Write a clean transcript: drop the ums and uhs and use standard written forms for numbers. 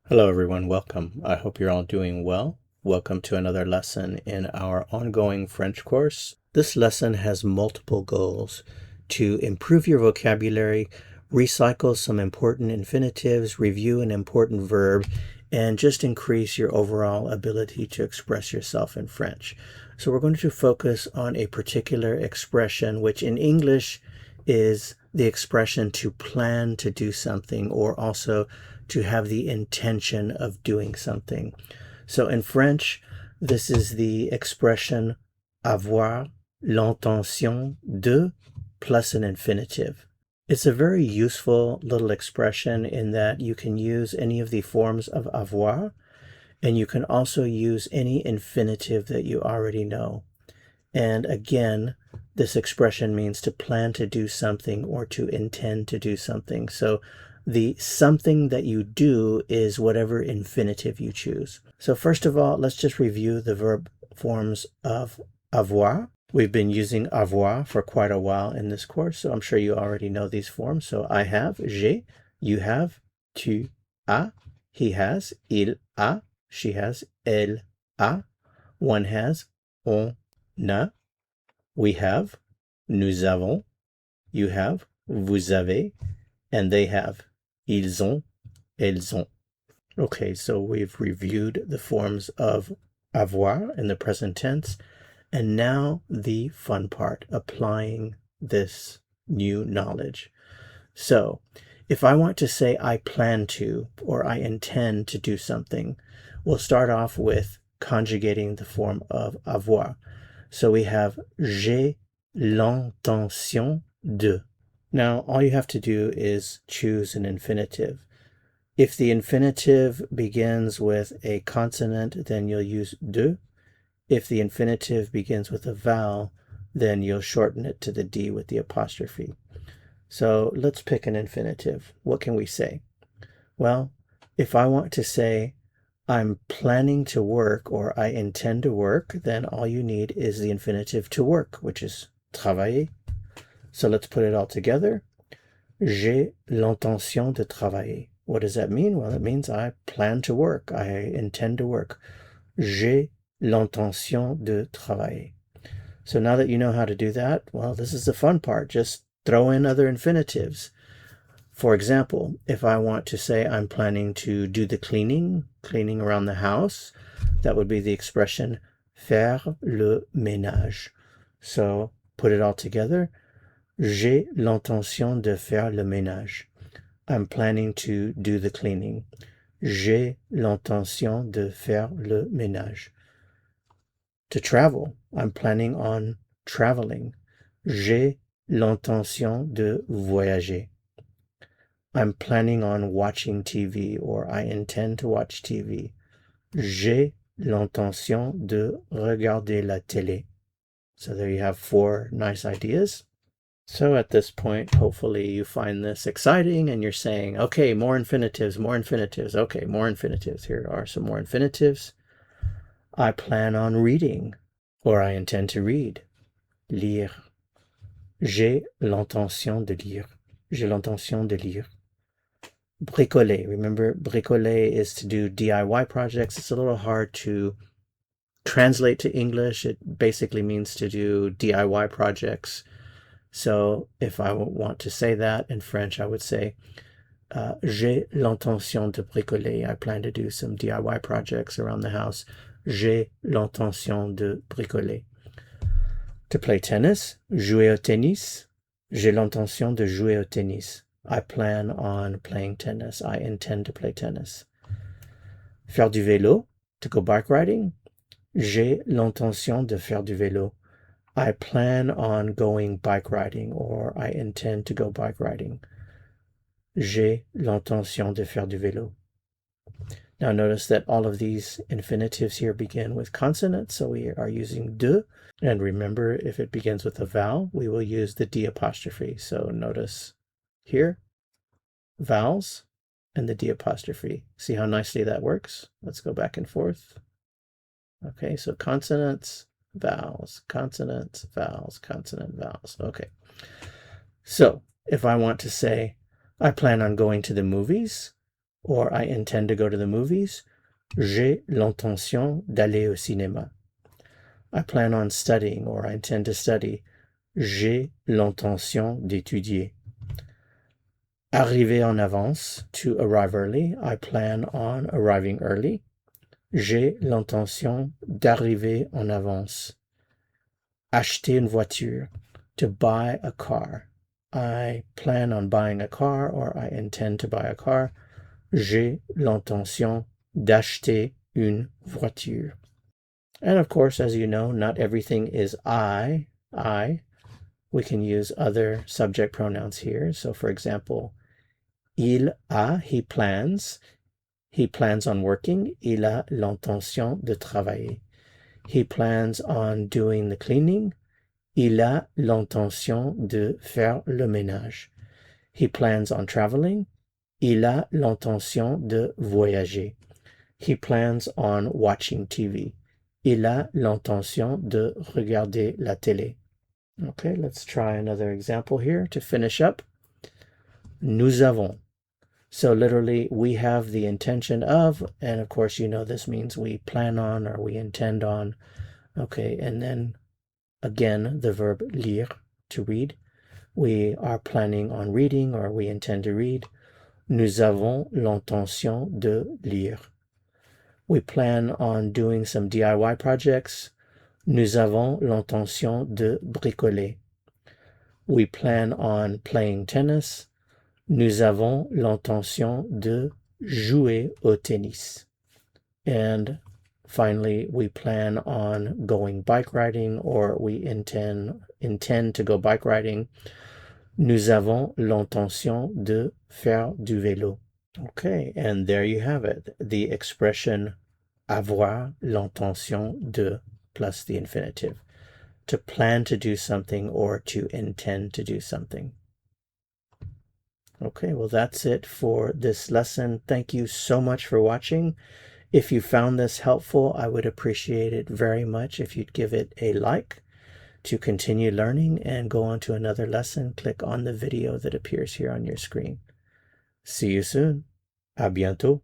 Hello everyone, welcome. I hope you're all doing well. Welcome to another lesson in our ongoing French course. This lesson has multiple goals: to improve your vocabulary, recycle some important infinitives, review an important verb, and just increase your overall ability to express yourself in French. So we're going to focus on a particular expression, which in English is the expression to plan to do something, or also to have the intention of doing something. So in French, this is the expression avoir l'intention de plus an infinitive. It's a very useful little expression in that you can use any of the forms of avoir, and you can also use any infinitive that you already know. And again, this expression means to plan to do something or to intend to do something. So the something that you do is whatever infinitive you choose. So first of all, let's just review the verb forms of avoir. We've been using avoir for quite a while in this course, so I'm sure you already know these forms. So I have, j'ai, you have, tu as, he has, il a, she has, elle a, one has, on a, we have, nous avons, you have, vous avez, and they have, ils ont, elles ont. Okay, so we've reviewed the forms of avoir in the present tense, and now the fun part, applying this new knowledge. So if I want to say I plan to, or I intend to do something, we'll start off with conjugating the form of avoir. So we have j'ai l'intention de. Now, all you have to do is choose an infinitive. If the infinitive begins with a consonant, then you'll use de. If the infinitive begins with a vowel, then you'll shorten it to the D with the apostrophe. So let's pick an infinitive. What can we say? Well, if I want to say I'm planning to work or I intend to work, then all you need is the infinitive to work, which is travailler. So let's put it all together. J'ai l'intention de travailler. What does that mean? Well, it means I plan to work. I intend to work. J'ai l'intention de travailler. So now that you know how to do that, well, this is the fun part. Just throw in other infinitives. For example, if I want to say I'm planning to do the cleaning around the house, that would be the expression faire le ménage. So put it all together. J'ai l'intention de faire le ménage. I'm planning to do the cleaning. J'ai l'intention de faire le ménage. To travel, I'm planning on traveling. J'ai l'intention de voyager. I'm planning on watching TV, or I intend to watch TV. J'ai l'intention de regarder la télé. So there you have 4 nice ideas. So at this point, hopefully you find this exciting and you're saying, okay, more infinitives, more infinitives. Okay, more infinitives. Here are some more infinitives. I plan on reading, or I intend to read. Lire. J'ai l'intention de lire. J'ai l'intention de lire. Bricoler. Remember, bricoler is to do DIY projects. It's a little hard to translate to English. It basically means to do DIY projects. So if I want to say that in French, I would say, j'ai l'intention de bricoler. I plan to do some DIY projects around the house. J'ai l'intention de bricoler. To play tennis, jouer au tennis. J'ai l'intention de jouer au tennis. I plan on playing tennis. I intend to play tennis. Faire du vélo, to go bike riding. J'ai l'intention de faire du vélo. I plan on going bike riding, or I intend to go bike riding. J'ai l'intention de faire du vélo. Now notice that all of these infinitives here begin with consonants, so we are using de. And remember, if it begins with a vowel, we will use the D apostrophe. So notice here, vowels and the D apostrophe. See how nicely that works? Let's go back and forth. Okay, so consonants, vowels, consonants, vowels, consonant, vowels. Okay. So if I want to say, I plan on going to the movies, or I intend to go to the movies. J'ai l'intention d'aller au cinéma. I plan on studying, or I intend to study. J'ai l'intention d'étudier. Arriver en avance, to arrive early. I plan on arriving early. J'ai l'intention d'arriver en avance. Acheter une voiture, to buy a car. I plan on buying a car, or I intend to buy a car. J'ai l'intention d'acheter une voiture. And of course, as you know, not everything is I. We can use other subject pronouns here. So for example, il a, he plans. He plans on working. Il a l'intention de travailler. He plans on doing the cleaning. Il a l'intention de faire le ménage. He plans on traveling. Il a l'intention de voyager. He plans on watching TV. Il a l'intention de regarder la télé. Okay, let's try another example here to finish up. Nous avons. So literally, we have the intention of, and of course, you know, this means we plan on or we intend on. Okay, and then again, the verb lire, to read. We are planning on reading or we intend to read. Nous avons l'intention de lire. We plan on doing some DIY projects. Nous avons l'intention de bricoler. We plan on playing tennis. Nous avons l'intention de jouer au tennis. And finally, we plan on going bike riding, or we intend to go bike riding. Nous avons l'intention de faire du vélo. Okay, and there you have it. The expression avoir l'intention de plus the infinitive. To plan to do something or to intend to do something. Okay, well, that's it for this lesson. Thank you so much for watching. If you found this helpful, I would appreciate it very much if you'd give it a like. To continue learning and go on to another lesson, click on the video that appears here on your screen. See you soon. À bientôt.